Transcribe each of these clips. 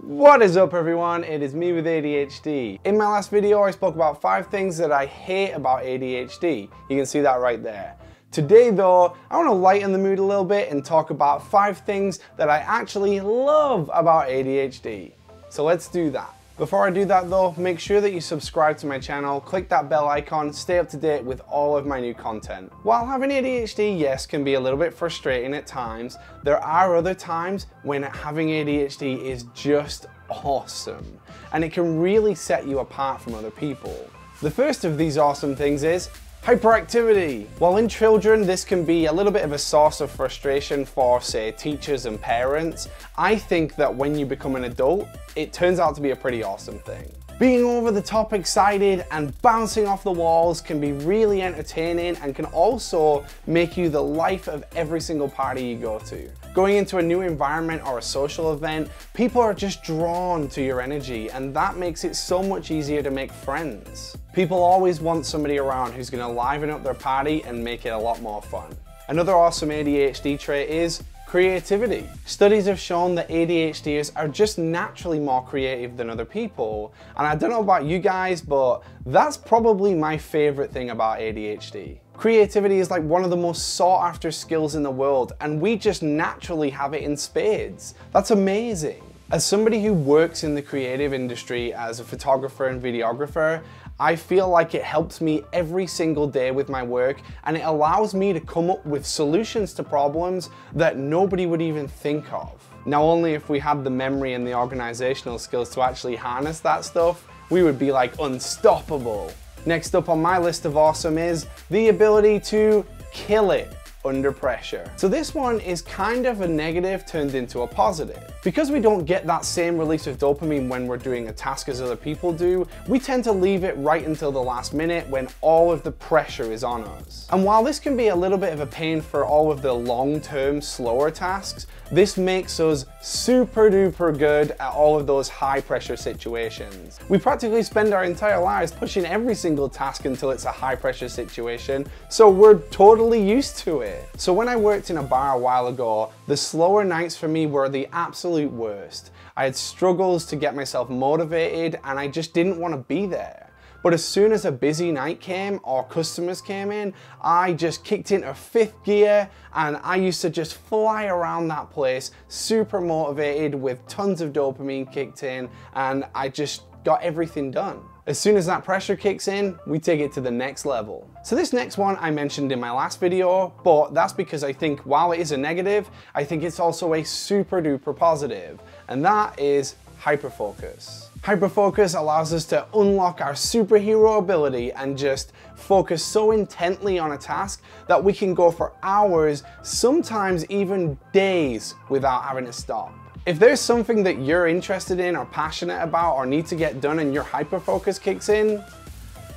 What is up everyone, it is me with ADHD. In my last video I spoke about 5 things that I hate about ADHD. You can see that right there. Today though, I want to lighten the mood a little bit and talk about 5 things that I actually love about ADHD. So let's do that. Before I do that though, make sure that you subscribe to my channel, click that bell icon, stay up to date with all of my new content. While having ADHD, yes, can be a little bit frustrating at times, there are other times when having ADHD is just awesome, and it can really set you apart from other people. The first of these awesome things is hyperactivity. While in children this can be a little bit of a source of frustration for, say, teachers and parents, I think that when you become an adult, it turns out to be a pretty awesome thing. Being over the top excited and bouncing off the walls can be really entertaining and can also make you the life of every single party you go to. Going into a new environment or a social event, people are just drawn to your energy, and that makes it so much easier to make friends. People always want somebody around who's going to liven up their party and make it a lot more fun. Another awesome ADHD trait is creativity. Studies have shown that ADHDers are just naturally more creative than other people, and I don't know about you guys, but that's probably my favorite thing about ADHD. Creativity is like one of the most sought after skills in the world, and we just naturally have it in spades. That's amazing. As somebody who works in the creative industry as a photographer and videographer, I feel like it helps me every single day with my work, and it allows me to come up with solutions to problems that nobody would even think of. Now, only if we had the memory and the organizational skills to actually harness that stuff, we would be like unstoppable. Next up on my list of awesome is the ability to kill it under pressure. So this one is kind of a negative turned into a positive. Because we don't get that same release of dopamine when we're doing a task as other people do, we tend to leave it right until the last minute when all of the pressure is on us. And while this can be a little bit of a pain for all of the long-term, slower tasks, this makes us super duper good at all of those high pressure situations. We practically spend our entire lives pushing every single task until it's a high pressure situation, so we're totally used to it. So when I worked in a bar a while ago, the slower nights for me were the absolute worst. I had struggles to get myself motivated, and I just didn't want to be there. But as soon as a busy night came or customers came in, I just kicked into 5th gear, and I used to just fly around that place, super motivated with tons of dopamine kicked in, and I just got everything done. As soon as that pressure kicks in, we take it to the next level. So this next one I mentioned in my last video, but that's because I think while it is a negative, I think it's also a super duper positive, and that is hyperfocus. Hyperfocus allows us to unlock our superhero ability and just focus so intently on a task that we can go for hours, sometimes even days, without having to stop. If there's something that you're interested in or passionate about or need to get done and your hyperfocus kicks in,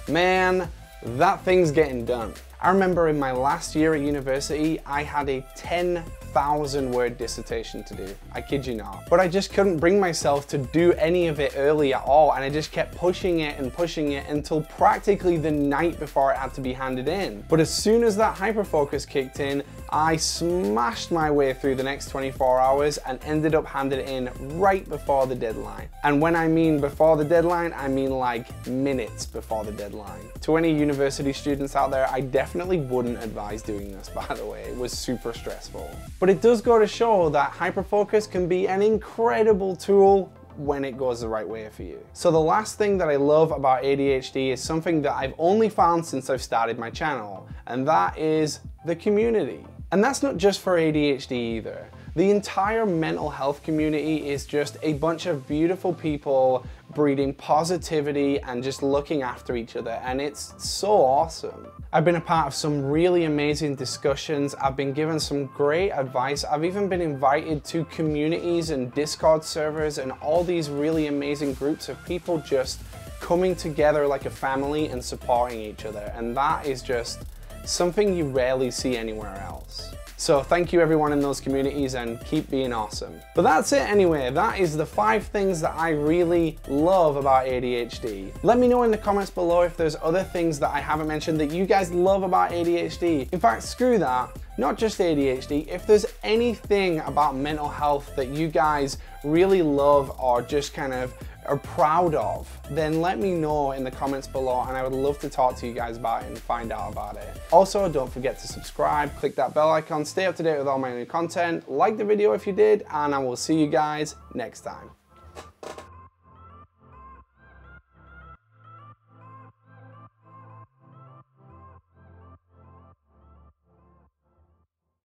man, that thing's getting done. I remember in my last year at university, I had a 10,000 word dissertation to do. I kid you not. But I just couldn't bring myself to do any of it early at all, and I just kept pushing it until practically the night before it had to be handed in. But as soon as that hyperfocus kicked in, I smashed my way through the next 24 hours and ended up handing it in right before the deadline. And when I mean before the deadline, I mean like minutes before the deadline. To any university students out there, I definitely wouldn't advise doing this, by the way. It was super stressful. But it does go to show that hyperfocus can be an incredible tool when it goes the right way for you. So the last thing that I love about ADHD is something that I've only found since I've started my channel, and that is the community. And that's not just for ADHD either. The entire mental health community is just a bunch of beautiful people breeding positivity and just looking after each other, and it's so awesome. I've been a part of some really amazing discussions, I've been given some great advice, I've even been invited to communities and Discord servers and all these really amazing groups of people just coming together like a family and supporting each other, and that is just something you rarely see anywhere else. So thank you everyone in those communities, and keep being awesome. But that's it anyway. That is the 5 things that I really love about ADHD. Let me know in the comments below if there's other things that I haven't mentioned that you guys love about ADHD. In fact, screw that. Not just ADHD, if there's anything about mental health that you guys really love or just kind of are proud of, then let me know in the comments below, and I would love to talk to you guys about it and find out about it. Also, don't forget to subscribe, click that bell icon, stay up to date with all my new content, like the video if you did, and I will see you guys next time.